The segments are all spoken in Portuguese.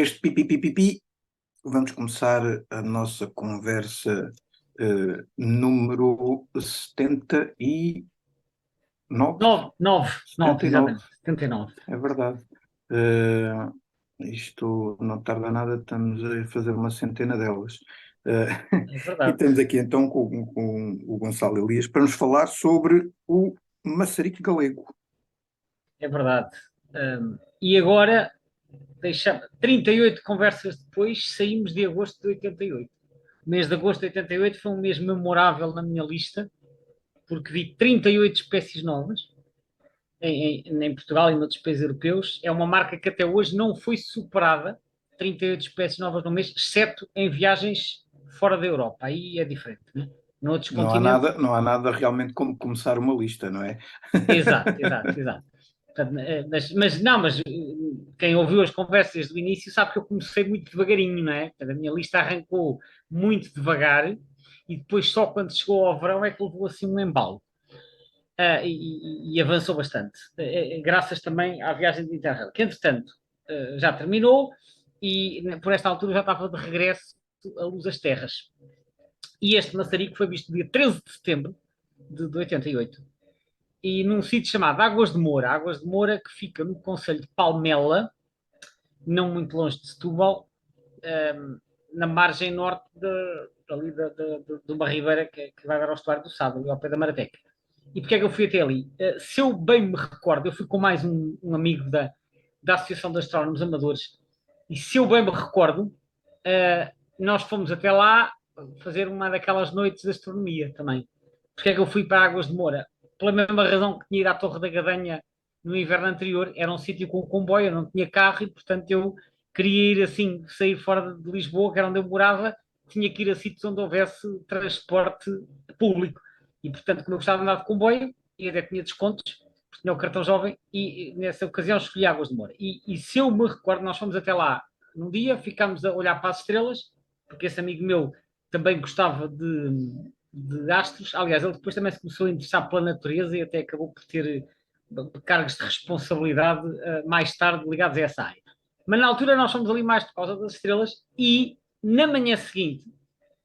este pipi, vamos começar a nossa conversa número 79. 9, 79, exatamente. 79. é verdade. Eh, Isto não tarda nada, estamos a fazer uma centena delas. Eh, É e verdade. estamos aqui então com o Gonçalo Elias para nos falar sobre o maçarico galego. É verdade. E agora, 38 conversas depois, saímos de agosto de 88. O mês de agosto de 88 foi um mês memorável na minha lista, porque vi 38 espécies novas em Portugal e noutros países europeus. É uma marca que até hoje não foi superada, 38 espécies novas no mês, exceto em viagens fora da Europa. Aí é diferente, né? Noutros continentes. Não há nada realmente como começar uma lista, não é? Exato, exato, exato. Portanto, mas quem ouviu as conversas desde o início sabe que eu comecei muito devagarinho, não é? Portanto, a minha lista arrancou muito devagar e depois só quando chegou ao verão é que levou assim um embalo. E avançou bastante. Graças também à viagem de Interrail, que entretanto já terminou e por esta altura já estava de regresso a Luz das Terras. E este maçarico foi visto dia 13 de setembro de 88 e num sítio chamado Águas de Moura. Águas de Moura, que fica no concelho de Palmela, não muito longe de Setúbal, na margem norte de uma ribeira que vai dar ao estuário do Sado, ali ao pé da Marateca. E porquê é que eu fui até ali? Se eu bem me recordo, eu fui com mais um amigo da Associação de Astrónomos Amadores, e se eu bem me recordo, nós fomos até lá fazer uma daquelas noites de astronomia também. Porquê é que eu fui para Águas de Moura? Pela mesma razão que tinha ido à Torre da Gadanha no inverno anterior, era um sítio com comboio, eu não tinha carro e, portanto, eu queria ir assim, sair fora de Lisboa, que era onde eu morava, tinha que ir a sítios onde houvesse transporte público. E, portanto, como eu gostava de andar de comboio, e até tinha descontos, porque tinha o cartão jovem, e nessa ocasião escolhi Águas de Moura. E se eu me recordo, nós fomos até lá num dia, ficámos a olhar para as estrelas, porque esse amigo meu também gostava de astros. Aliás, ele depois também se começou a interessar pela natureza e até acabou por ter cargos de responsabilidade mais tarde ligados a essa área. Mas na altura nós fomos ali mais por causa das estrelas e na manhã seguinte,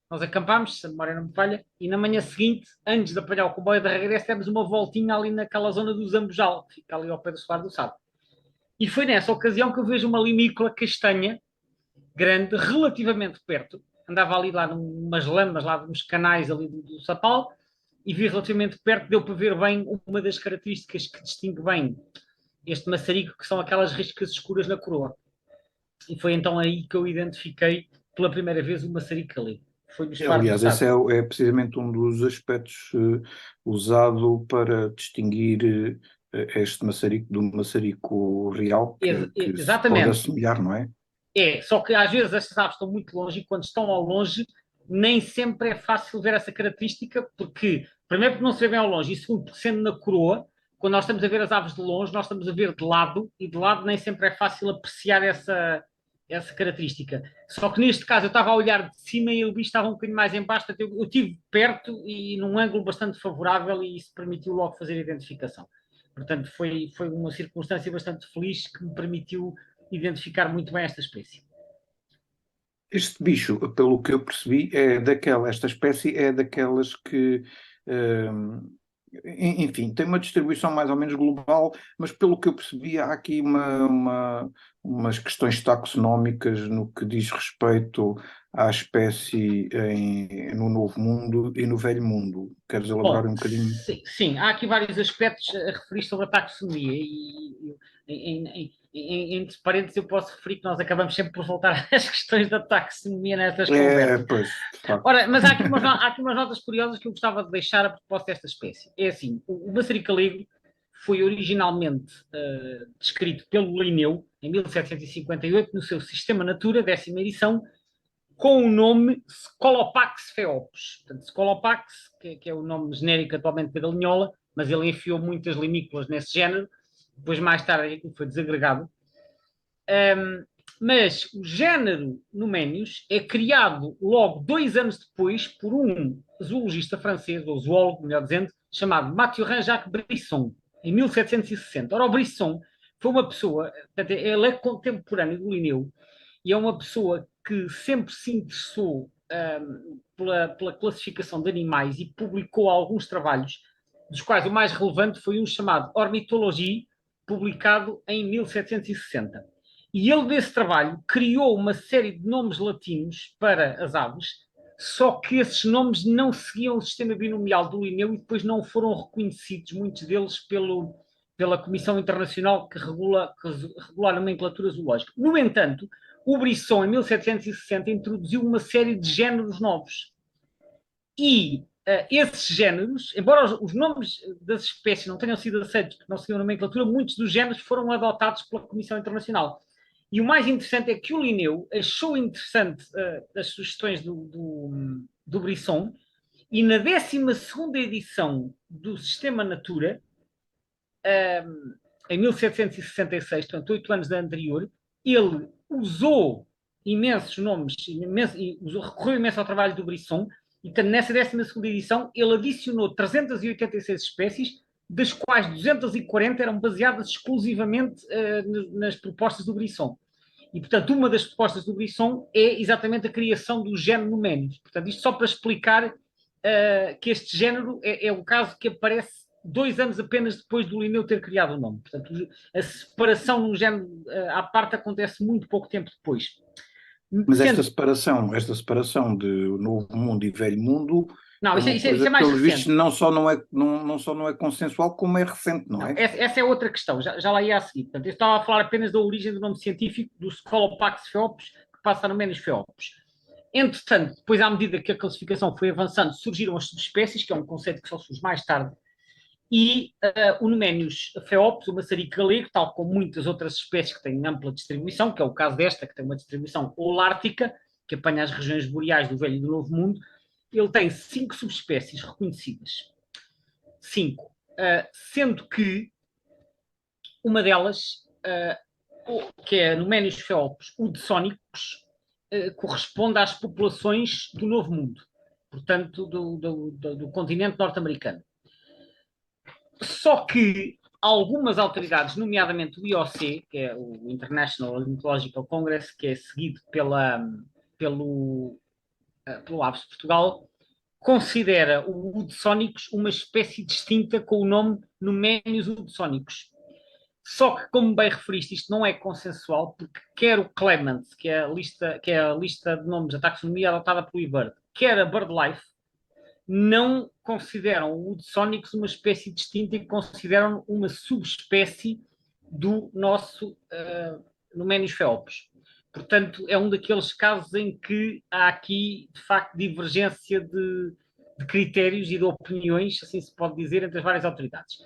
nós acampámos, se a memória não me falha, e na manhã seguinte, antes de apanhar o comboio de regresso, demos uma voltinha ali naquela zona do Zambujal, que fica ali ao pé do Solar do Sado. E foi nessa ocasião que eu vejo uma limícola castanha, grande, relativamente perto. Andava ali lá numas lamas, lá nos canais ali do Sapal, e vi relativamente perto, deu para ver bem uma das características que distingue bem este maçarico, que são aquelas riscas escuras na coroa. E foi então aí que eu identifiquei pela primeira vez o maçarico ali. Foi no Esfaro do Aliás, esse Sado. é precisamente um dos aspectos usado para distinguir este maçarico do maçarico real, que se pode Exatamente. assemelhar, não é? Só que às vezes estas aves estão muito longe e quando estão ao longe nem sempre é fácil ver essa característica, porque, primeiro, porque não se vê bem ao longe, e segundo, porque sendo na coroa, quando nós estamos a ver as aves de longe, nós estamos a ver de lado, e de lado nem sempre é fácil apreciar essa característica. Só que neste caso eu estava a olhar de cima e o bicho estava um bocadinho mais em baixo, eu estive perto e num ângulo bastante favorável e isso permitiu logo fazer a identificação. Portanto, foi uma circunstância bastante feliz que me permitiu identificar muito bem esta espécie. Este bicho, pelo que eu percebi, esta espécie é daquelas que, enfim, tem uma distribuição mais ou menos global, mas pelo que eu percebi, há aqui umas questões taxonómicas no que diz respeito à espécie no Novo Mundo e no Velho Mundo. Queres elaborar Bom, um bocadinho? sim, há aqui vários aspectos a referir sobre a taxonomia entre parênteses eu posso referir que nós acabamos sempre por voltar às questões da taxonomia nestas É, conversas. pois, de facto. Ora, mas há aqui umas notas curiosas que eu gostava de deixar a propósito desta espécie. É assim, o maçarico galego foi originalmente descrito pelo Linneu em 1758 no seu Sistema Natura, 10ª edição, com o nome Scolopax feopes. Portanto, Scolopax, que é o nome genérico atualmente da galinhola, mas ele enfiou muitas limícolas nesse género, depois mais tarde foi desagregado. Mas o género Numenius é criado logo 2 anos depois por um zoologista francês, ou zoólogo, melhor dizendo, chamado Mathurin-Jacques Brisson, em 1760. Ora, o Brisson foi uma pessoa, portanto, ele é contemporâneo do Linneu, e é uma pessoa que sempre se interessou pela classificação de animais e publicou alguns trabalhos, dos quais o mais relevante foi um chamado Ornithologie, publicado em 1760. E ele, desse trabalho, criou uma série de nomes latinos para as aves, só que esses nomes não seguiam o sistema binomial do Linneu e depois não foram reconhecidos, muitos deles, pela Comissão Internacional que regula a nomenclatura zoológica. No entanto, o Brisson, em 1760, introduziu uma série de géneros novos. E esses géneros, embora os nomes das espécies não tenham sido aceitos porque não seguiam a nomenclatura, muitos dos géneros foram adotados pela Comissão Internacional. E o mais interessante é que o Linneu achou interessante as sugestões do Brisson, e na 12ª edição do Sistema Natura, em 1766, portanto 8 anos da anterior, ele usou imensos nomes, recorreu imenso ao trabalho do Brisson, e portanto, nessa 12ª edição ele adicionou 386 espécies, das quais 240 eram baseadas exclusivamente nas propostas do Brisson. E, portanto, uma das propostas do Brisson é exatamente a criação do género Numénios. Portanto, isto só para explicar que este género é o caso que aparece 2 anos apenas depois do Linneu ter criado o nome. Portanto, a separação no género à parte acontece muito pouco tempo depois. Mas esta separação de Novo Mundo e Velho Mundo não, é uma isso coisa é mais pelos recente. vistos, não só não é consensual, como é recente, não é? Essa é outra questão, já lá ia a seguir. Portanto, eu estava a falar apenas da origem do nome científico do Scolopax feopes, que passa a Numénios feopes. Entretanto, depois, à medida que a classificação foi avançando, surgiram as subespécies, que é um conceito que só surge mais tarde, e o Numénios feopes, o maçarico galego, tal como muitas outras espécies que têm ampla distribuição, que é o caso desta, que tem uma distribuição holártica, que apanha as regiões boreais do Velho e do Novo Mundo, ele tem 5 subespécies reconhecidas. 5. Sendo que uma delas, que é Numénios feopes udsónicos, corresponde às populações do Novo Mundo, portanto, do continente norte-americano. Só que algumas autoridades, nomeadamente o IOC, que é o International Ornithological Congress, que é seguido pelo Aves de Portugal, considera o Udsónicos uma espécie distinta com o nome Numénios udsónicos. Só que, como bem referiste, isto não é consensual, porque quer o Clement, que é a lista de nomes da taxonomia adotada pelo eBird, quer a BirdLife, não consideram o Udsónicos uma espécie distinta e consideram uma subespécie do nosso Numénios feopes. Portanto, é um daqueles casos em que há aqui, de facto, divergência de critérios e de opiniões, assim se pode dizer, entre as várias autoridades.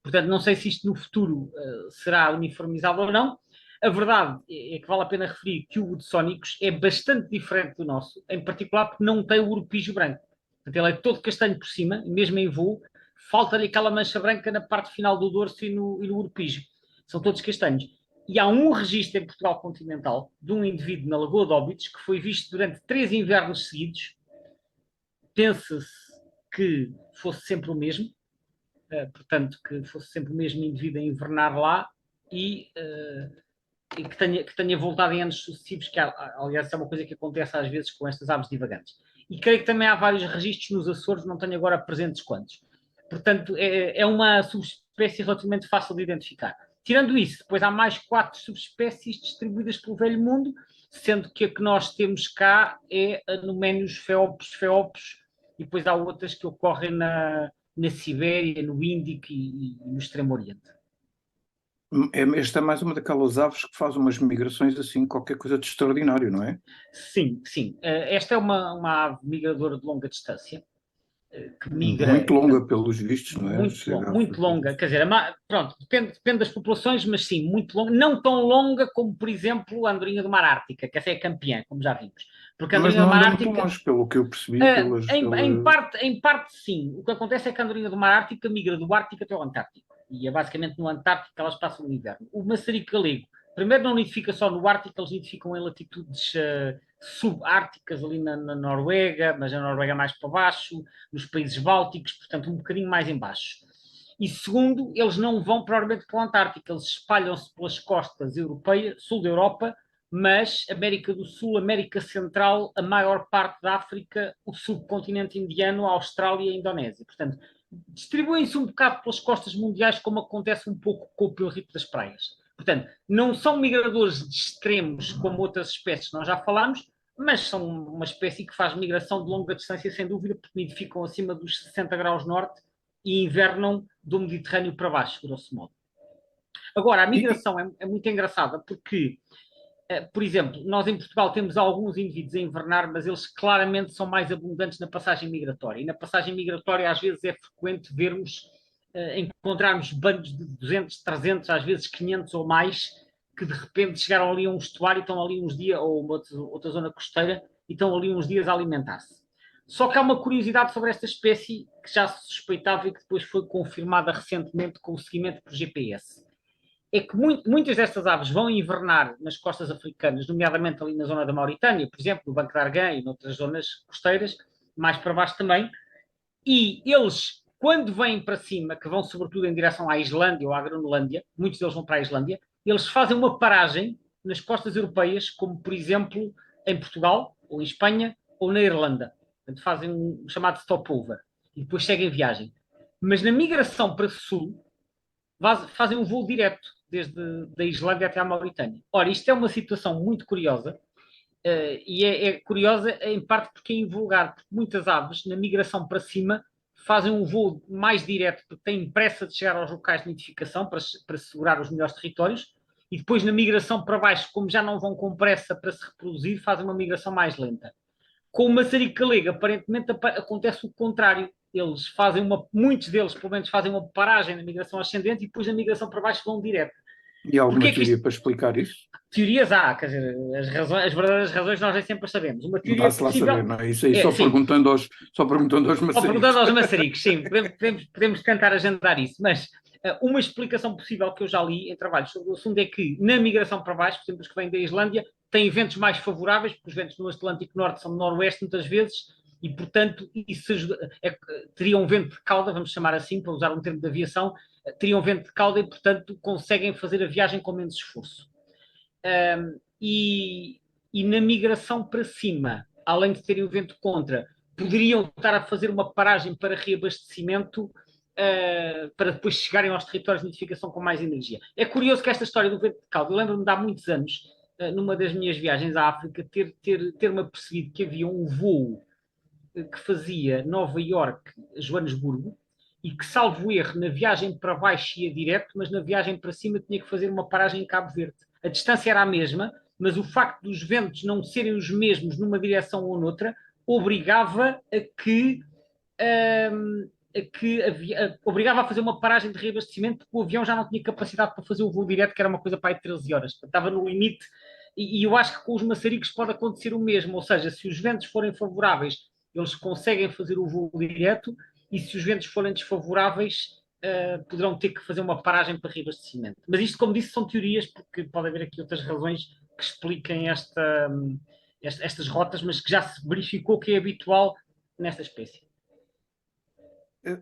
Portanto, não sei se isto no futuro será uniformizado ou não. A verdade é que vale a pena referir que o Udsónicos é bastante diferente do nosso, em particular porque não tem o urupígio branco. Portanto, ele é todo castanho por cima, mesmo em voo, falta-lhe aquela mancha branca na parte final do dorso e no urupígio. São todos castanhos. E há um registro em Portugal continental de um indivíduo na Lagoa de Óbidos que foi visto durante 3 invernos seguidos. Pensa-se que fosse sempre o mesmo, portanto, que fosse sempre o mesmo indivíduo a invernar lá e que tenha voltado em anos sucessivos, que aliás é uma coisa que acontece às vezes com estas aves divagantes. E creio que também há vários registros nos Açores, não tenho agora presentes quantos. Portanto, é uma subespécie relativamente fácil de identificar. Tirando isso, depois há mais 4 subespécies distribuídas pelo Velho Mundo, sendo que a que nós temos cá é a Numénios feopes, e depois há outras que ocorrem na Sibéria, no Índico e no Extremo Oriente. Esta é mais uma daquelas aves que faz umas migrações assim, qualquer coisa de extraordinário, não é? Sim, sim. Esta é uma ave migradora de longa distância, que migra... Muito longa, pelos vistos, não é? Muito longa. Quer dizer, pronto, depende das populações, mas sim, muito longa. Não tão longa como, por exemplo, a andorinha do mar Ártica, que essa é campeã, como já vimos. Porque a mas andorinha não do mar anda Ártica... muito longe, pelo que eu percebi. Em parte, sim. O que acontece é que a andorinha do mar Ártica migra do Ártico até o Antártico. E é basicamente no Antártico que elas passam o inverno. O maçarico galego, primeiro, não nidifica só no Ártico, eles nidificam em latitudes subárticas, ali na Noruega, mas a Noruega mais para baixo, nos países bálticos, portanto um bocadinho mais em baixo. E segundo, eles não vão provavelmente para o Antártico, eles espalham-se pelas costas europeias, sul da Europa, mas América do Sul, América Central, a maior parte da África, o subcontinente indiano, a Austrália e a Indonésia. Portanto, distribuem-se um bocado pelas costas mundiais, como acontece um pouco com o pilrito das praias. Portanto, não são migradores de extremos como outras espécies que nós já falámos, mas são uma espécie que faz migração de longa distância, sem dúvida, porque nidificam acima dos 60 graus norte e invernam do Mediterrâneo para baixo, grosso modo. Agora, a E, migração é muito engraçada porque, por exemplo, nós em Portugal temos alguns indivíduos a invernar, mas eles claramente são mais abundantes na passagem migratória. E na passagem migratória, às vezes, é frequente vermos, encontrarmos bandos de 200, 300, às vezes 500 ou mais, que de repente chegaram ali a um estuário, estão ali uns dias, ou uma outra zona costeira, e estão ali uns dias a alimentar-se. Só que há uma curiosidade sobre esta espécie que já se suspeitava e que depois foi confirmada recentemente com o seguimento por GPS. É que muitas destas aves vão invernar nas costas africanas, nomeadamente ali na zona da Mauritânia, por exemplo, no Banco de Argã e noutras zonas costeiras, mais para baixo também, e eles, quando vêm para cima, que vão sobretudo em direção à Islândia ou à Groenlândia, muitos deles vão para a Islândia, eles fazem uma paragem nas costas europeias, como por exemplo em Portugal, ou em Espanha, ou na Irlanda. Portanto, fazem um chamado stopover e depois seguem viagem. Mas na migração para sul, fazem um voo direto desde a Islândia até à Mauritânia. Ora, isto é uma situação muito curiosa, e é curiosa em parte porque é invulgar, porque muitas aves, na migração para cima, fazem um voo mais direto, porque têm pressa de chegar aos locais de nidificação para segurar os melhores territórios, e depois na migração para baixo, como já não vão com pressa para se reproduzir, fazem uma migração mais lenta. Com o maçarico galego, aparentemente acontece o contrário. Eles fazem muitos deles, pelo menos, fazem uma paragem na migração ascendente e depois na migração para baixo vão direto. e há Porquê alguma é que teoria isto... para explicar isso? Teorias há, quer dizer, as verdadeiras razões nós nem sempre as sabemos. Uma teoria Dá-se lá saber, possível não é? Isso aí é, sim, só perguntando aos só perguntando maçaricos. aos maçaricos, sim, podemos tentar agendar isso, mas uma explicação possível que eu já li em trabalhos sobre o assunto é que na migração para baixo, por exemplo, os que vêm da Islândia, têm ventos mais favoráveis, porque os ventos no Atlântico Norte são do noroeste muitas vezes, e portanto isso teria um vento de cauda, vamos chamar assim, para usar um termo de aviação, teria um vento de cauda e portanto conseguem fazer a viagem com menos esforço. E na migração para cima, além de terem o vento contra, poderiam estar a fazer uma paragem para reabastecimento, para depois chegarem aos territórios de nidificação com mais energia. É curioso que esta história do vento de caldo, eu lembro-me de há muitos anos, numa das minhas viagens à África, ter-me apercebido que havia um voo que fazia Nova Iorque-Joanesburgo e que, salvo erro, na viagem para baixo ia direto, mas na viagem para cima tinha que fazer uma paragem em Cabo Verde. A distância era a mesma, mas o facto dos ventos não serem os mesmos numa direção ou noutra obrigava a que obrigava a fazer uma paragem de reabastecimento porque o avião já não tinha capacidade para fazer o voo direto, que era uma coisa para aí de 13 horas. Estava no limite e eu acho que com os maçaricos pode acontecer o mesmo, ou seja, se os ventos forem favoráveis, eles conseguem fazer o voo direto e se os ventos forem desfavoráveis, poderão ter que fazer uma paragem para reabastecimento. Mas isto, como disse, são teorias, porque pode haver aqui outras razões que expliquem estas rotas, mas que já se verificou que é habitual nesta espécie.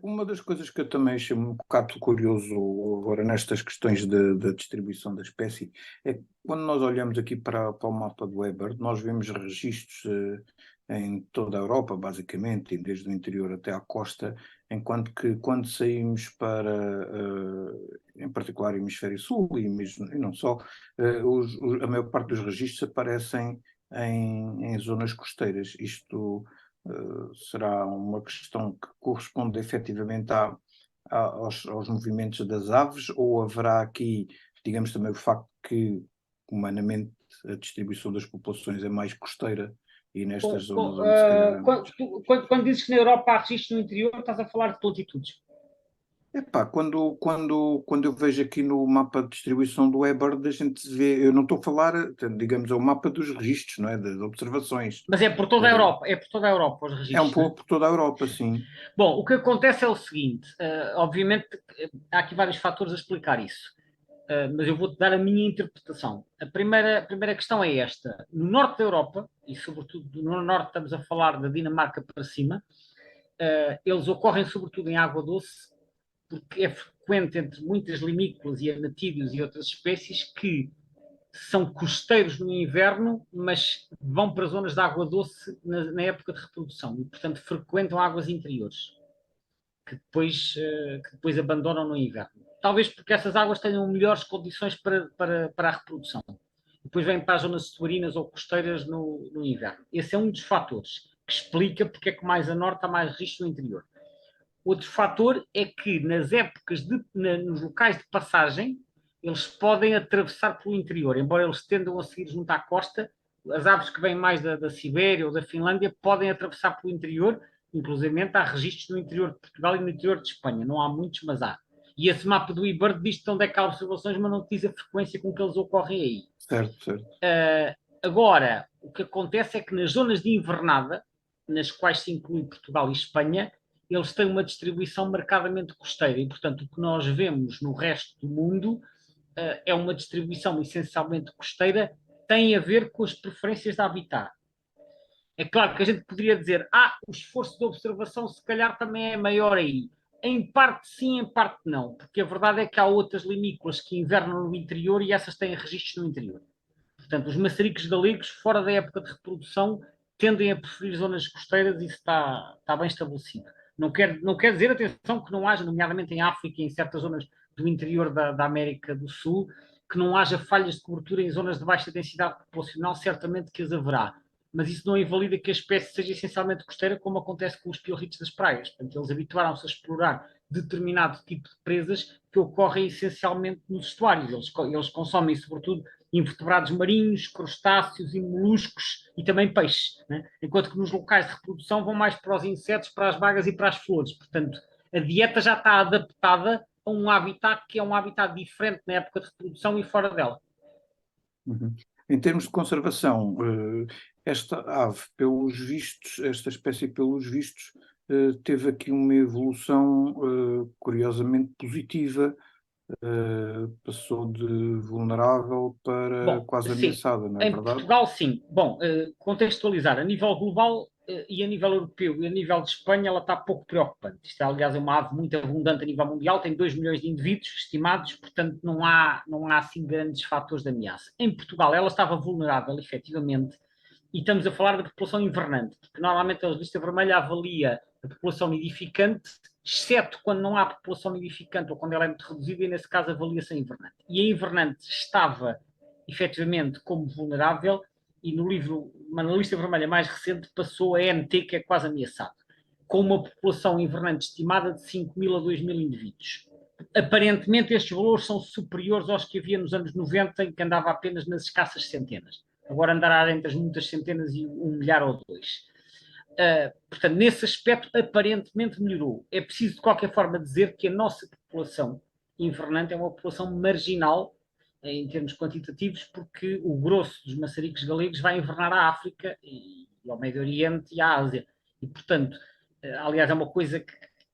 Uma das coisas que eu também achei um bocado curioso agora nestas questões da distribuição da espécie é que quando nós olhamos aqui para o mapa do Weber, nós vemos registros em toda a Europa, basicamente, desde o interior até à costa, enquanto que quando saímos para, em particular, o Hemisfério Sul e não só, a maior parte dos registros aparecem em zonas costeiras. Isto será uma questão que corresponde efetivamente aos movimentos das aves, ou haverá aqui, digamos, também o facto que, humanamente, a distribuição das populações é mais costeira e nestas zonas onde se calhar... Quando dizes que na Europa há registro no interior, estás a falar de latitudes. Epá, quando eu vejo aqui no mapa de distribuição do Weber, a gente vê, eu não estou a falar, digamos, é o mapa dos registros, não é? Das observações. Mas é por toda a Europa, é por toda a Europa os É um registros, né? pouco por toda a Europa, sim. Bom, o que acontece é o seguinte, obviamente há aqui vários fatores a explicar isso, mas eu vou-te dar a minha interpretação. A primeira questão é esta. No norte da Europa, e sobretudo no norte estamos a falar da Dinamarca para cima, eles ocorrem sobretudo em água doce, porque é frequente entre muitas limícolas e anatídeos e outras espécies que são costeiros no inverno, mas vão para zonas de água doce na época de reprodução e, portanto, frequentam águas interiores, que depois abandonam no inverno. Talvez porque essas águas tenham melhores condições para a reprodução. Depois vêm para as zonas estuarinas ou costeiras no inverno. Esse é um dos fatores que explica porque é que mais a norte há mais risco no interior. Outro fator é que nas épocas nos locais de passagem, eles podem atravessar pelo interior, embora eles tendam a seguir junto à costa, as aves que vêm mais da Sibéria ou da Finlândia podem atravessar pelo interior, inclusive há registros no interior de Portugal e no interior de Espanha, não há muitos, mas há. E esse mapa do eBird diz-te onde é que há observações, mas não te diz a frequência com que eles ocorrem aí. Certo, certo. Agora, o que acontece é que nas zonas de invernada, nas quais se inclui Portugal e Espanha, eles têm uma distribuição marcadamente costeira e, portanto, o que nós vemos no resto do mundo é uma distribuição essencialmente costeira, tem a ver com as preferências de habitat. É claro que a gente poderia dizer, o esforço de observação se calhar também é maior aí. Em parte sim, em parte não, porque a verdade é que há outras limícolas que invernam no interior e essas têm registros no interior. Portanto, os maçaricos galegos, fora da época de reprodução, tendem a preferir zonas costeiras e isso está bem estabelecido. Não quer dizer, atenção, que não haja, nomeadamente em África e em certas zonas do interior da América do Sul, que não haja falhas de cobertura em zonas de baixa densidade populacional, certamente que as haverá. Mas isso não invalida que a espécie seja essencialmente costeira, como acontece com os piorritos das praias. Portanto, eles habituaram-se a explorar determinado tipo de presas que ocorrem essencialmente nos estuários. Eles consomem, sobretudo, invertebrados marinhos, crustáceos e moluscos e também peixes, né? Enquanto que nos locais de reprodução vão mais para os insetos, para as bagas e para as flores. Portanto, a dieta já está adaptada a um habitat que é um habitat diferente na época de reprodução e fora dela. Uhum. Em termos de conservação, esta ave, pelos vistos, esta espécie, pelos vistos, teve aqui uma evolução curiosamente positiva. Passou de vulnerável para Bom, quase sim, ameaçada, não é em verdade? Portugal, sim. Bom, contextualizar, a nível global e a nível europeu e a nível de Espanha, ela está pouco preocupante. Isto, aliás, é uma ave muito abundante a nível mundial, tem 2 milhões de indivíduos estimados, portanto, não há assim grandes fatores de ameaça. Em Portugal, ela estava vulnerável, efetivamente, e estamos a falar da população invernante, porque normalmente a lista vermelha avalia a população nidificante, exceto quando não há população nidificante ou quando ela é muito reduzida, e nesse caso avalia-se a invernante. E a invernante estava efetivamente como vulnerável, e no livro, na lista vermelha mais recente, passou a NT, que é quase ameaçado, com uma população invernante estimada de 5.000 a 2.000 indivíduos. Aparentemente, estes valores são superiores aos que havia nos anos 90, em que andava apenas nas escassas centenas. Agora andará entre as muitas centenas e 1 milhar ou 2. Portanto, nesse aspecto, aparentemente melhorou. É preciso, de qualquer forma, dizer que a nossa população invernante é uma população marginal em termos quantitativos, porque o grosso dos maçaricos galegos vai invernar à África e ao Médio Oriente e à Ásia. E, portanto, aliás, é uma coisa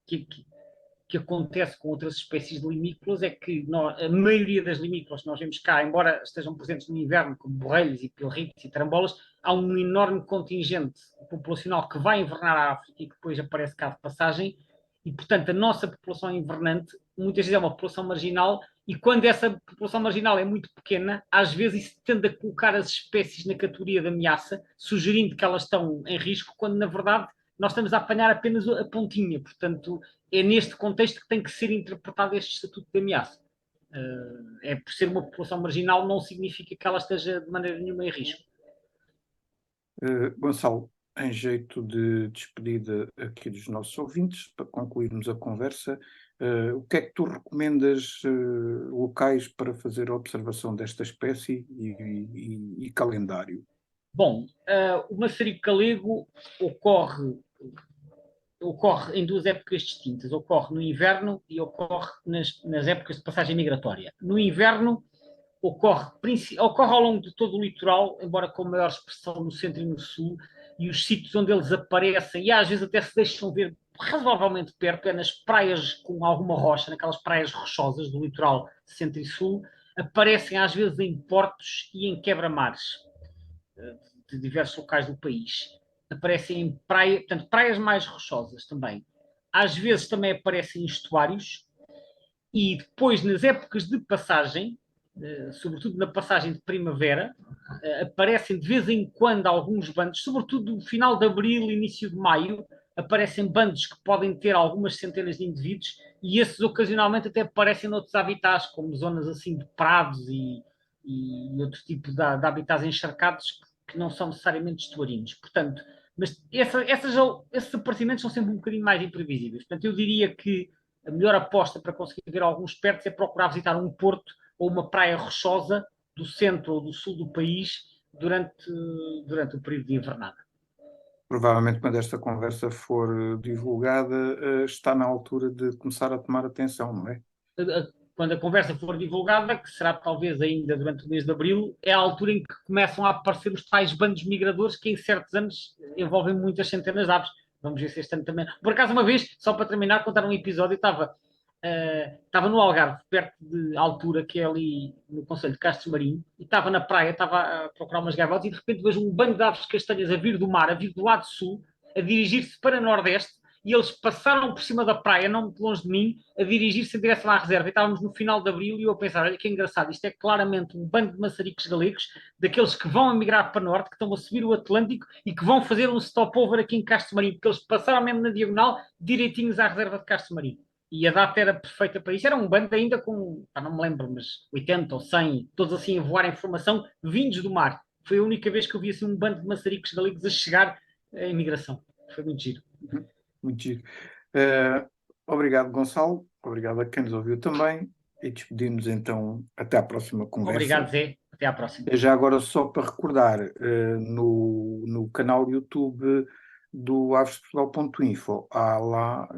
que acontece com outras espécies de limícolas, é que a maioria das limícolas que nós vemos cá, embora estejam presentes no inverno, como borrelhos e pilritos e trambolas, há um enorme contingente populacional que vai invernar à África e que depois aparece cá de passagem, e, portanto, a nossa população invernante muitas vezes é uma população marginal, e quando essa população marginal é muito pequena, às vezes isso tende a colocar as espécies na categoria de ameaça, sugerindo que elas estão em risco, quando na verdade nós estamos a apanhar apenas a pontinha. Portanto, é neste contexto que tem que ser interpretado este estatuto de ameaça. É por ser uma população marginal, não significa que ela esteja de maneira nenhuma em risco. Gonçalo, em jeito de despedida aqui dos nossos ouvintes, para concluirmos a conversa, o que é que tu recomendas locais para fazer a observação desta espécie e calendário? Bom, o maçarico galego ocorre em duas épocas distintas. Ocorre no inverno e ocorre nas épocas de passagem migratória. No inverno, ocorre ao longo de todo o litoral, embora com maior expressão no centro e no sul, e os sítios onde eles aparecem, e às vezes até se deixam ver razoavelmente perto, é nas praias com alguma rocha, naquelas praias rochosas do litoral centro e sul, aparecem às vezes em portos e em quebra-mares de diversos locais do país. Aparecem em portanto, praias mais rochosas também. Às vezes também aparecem em estuários, e depois, nas épocas de passagem, sobretudo na passagem de primavera, aparecem de vez em quando alguns bandos, sobretudo no final de abril, início de maio, aparecem bandos que podem ter algumas centenas de indivíduos e esses ocasionalmente até aparecem noutros habitats, como zonas assim de prados e outro tipo de habitats encharcados que não são necessariamente estuarinos. Portanto, mas esses aparecimentos são sempre um bocadinho mais imprevisíveis. Portanto, eu diria que a melhor aposta para conseguir ver alguns perto é procurar visitar um porto ou uma praia rochosa do centro ou do sul do país durante o período de invernada. Provavelmente, quando esta conversa for divulgada, está na altura de começar a tomar atenção, não é? Quando a conversa for divulgada, que será talvez ainda durante o mês de abril, é a altura em que começam a aparecer os tais bandos migradores que em certos anos envolvem muitas centenas de aves. Vamos ver se este ano também. Por acaso, uma vez, só para terminar, contar um episódio, estava no Algarve, perto de altura, que é ali no Conselho de Castro Marinho, e estava na praia, estava a procurar umas gaivotas, e de repente vejo um bando de aves castanhas a vir do mar, a vir do lado sul, a dirigir-se para nordeste, e eles passaram por cima da praia, não muito longe de mim, a dirigir-se em direção à reserva. E estávamos no final de abril e eu a pensar, olha que engraçado, isto é claramente um bando de maçaricos galegos, daqueles que vão emigrar para norte, que estão a subir o Atlântico e que vão fazer um stopover aqui em Castro Marinho, porque eles passaram mesmo na diagonal, direitinhos à reserva de Castro Marinho. E a data era perfeita para isso. Era um bando ainda com, não me lembro, mas 80 ou 100, todos assim a voar em formação, vindos do mar. Foi a única vez que eu vi assim um bando de maçaricos galegos a chegar à imigração. Foi muito giro. Muito giro. Obrigado, Gonçalo. Obrigado a quem nos ouviu também. E despedimos então até à próxima conversa. Obrigado, Zé. Até à próxima. Já agora, só para recordar, no canal YouTube do avesportugal.info há lá,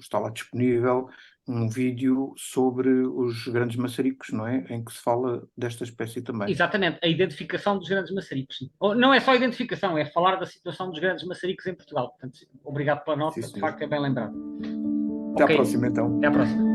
está lá disponível um vídeo sobre os grandes maçaricos, não é? Em que se fala desta espécie também. Exatamente, a identificação dos grandes maçaricos. Não é só a identificação, é falar da situação dos grandes maçaricos em Portugal. Portanto, obrigado pela nota, de facto é bem lembrado. Até à próxima, então. Até à próxima.